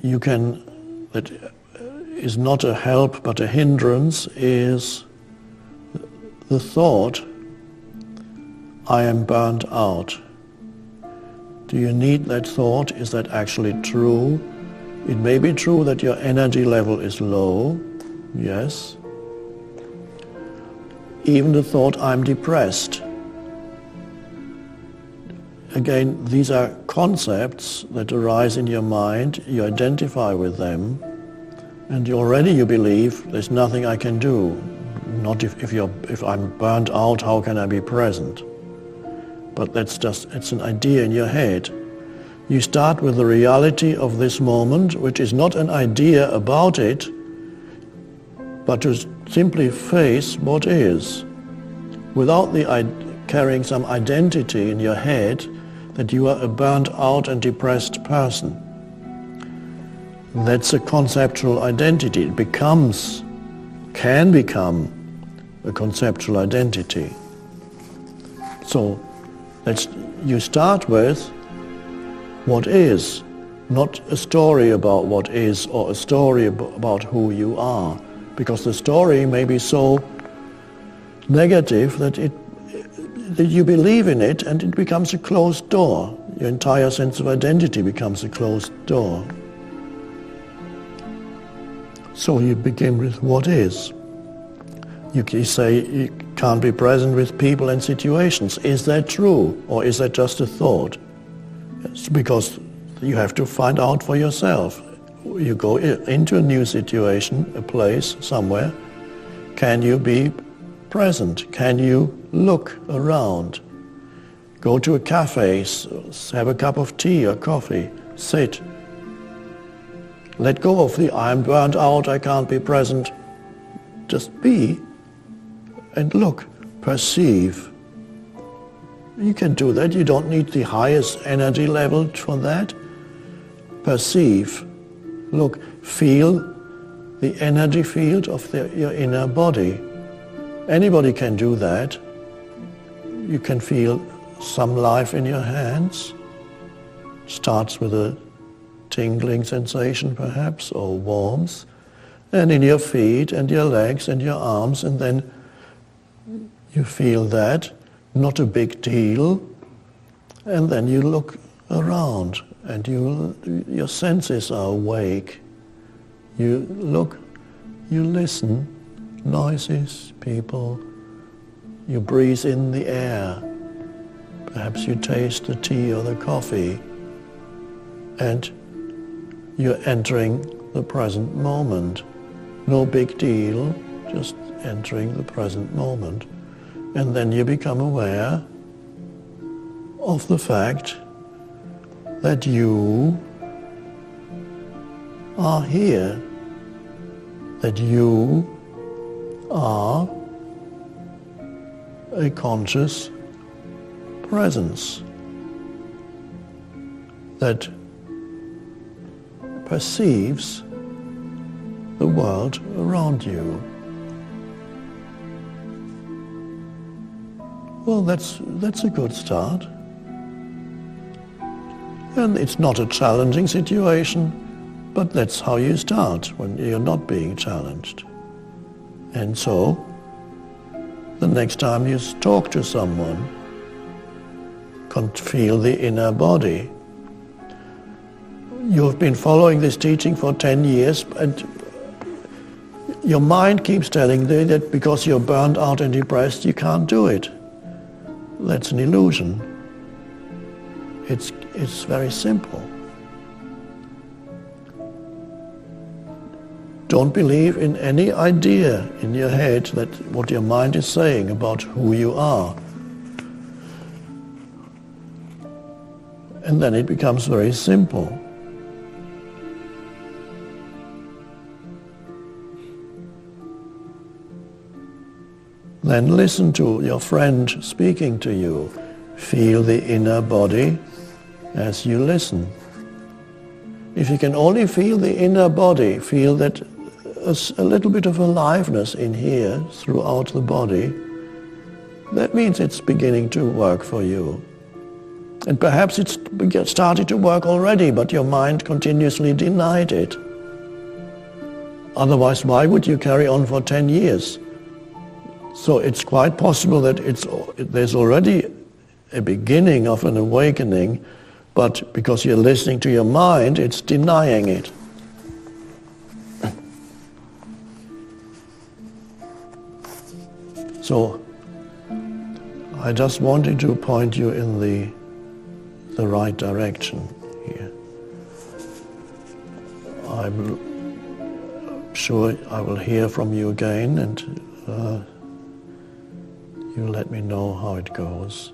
that is not a help but a hindrance is the thought, I am burnt out. Do you need that thought? Is that actually true? It may be true that your energy level is low, yes. Even the thought, I'm depressed. Again, these are concepts that arise in your mind, you identify with them, and already you believe there's nothing I can do. Not if I'm burnt out, how can I be present? But it's an idea in your head. You start with the reality of this moment, which is not an idea about it, but to simply face what is, without carrying some identity in your head that you are a burnt out and depressed person. That's a conceptual identity. It can become a conceptual identity. So you start with what is, not a story about what is or a story about who you are, because the story may be so negative that you believe in it and it becomes a closed door. Your entire sense of identity becomes a closed door. So you begin with what is. You say you can't be present with people and situations. Is that true, or is that just a thought? It's because you have to find out for yourself. You go into a new situation, a place, somewhere. Can you be present? Can you look around? Go to a cafe, have a cup of tea or coffee, sit. Let go of the I'm burnt out, I can't be present. Just be and look, perceive. You can do that. You don't need the highest energy level for that. Perceive. Look, feel the energy field of your inner body. Anybody can do that. You can feel some life in your hands. Starts with a tingling sensation perhaps, or warmth, and in your feet and your legs and your arms, and then you feel that, not a big deal, and then you look around and your senses are awake. You look, you listen, noises, people, you breathe in the air, perhaps you taste the tea or the coffee, and you're entering the present moment. No big deal, just entering the present moment. And then you become aware of the fact that you are here, that you are a conscious presence that perceives the world around you. Well, that's a good start. And it's not a challenging situation, but that's how you start when you're not being challenged. And so, the next time you talk to someone, feel the inner body. You've been following this teaching for 10 years, and your mind keeps telling you that because you're burned out and depressed, you can't do it. That's an illusion. It's very simple. Don't believe in any idea in your head that what your mind is saying about who you are. And then it becomes very simple. Then listen to your friend speaking to you. Feel the inner body as you listen. If you can only feel the inner body, feel that a little bit of aliveness in here throughout the body, that means it's beginning to work for you. And perhaps it's started to work already, but your mind continuously denied it. Otherwise, why would you carry on for 10 years? So it's quite possible that there's already a beginning of an awakening, but because you're listening to your mind, it's denying it. So I just wanted to point you in the right direction here. I'm sure I will hear from you again, and you let me know how it goes.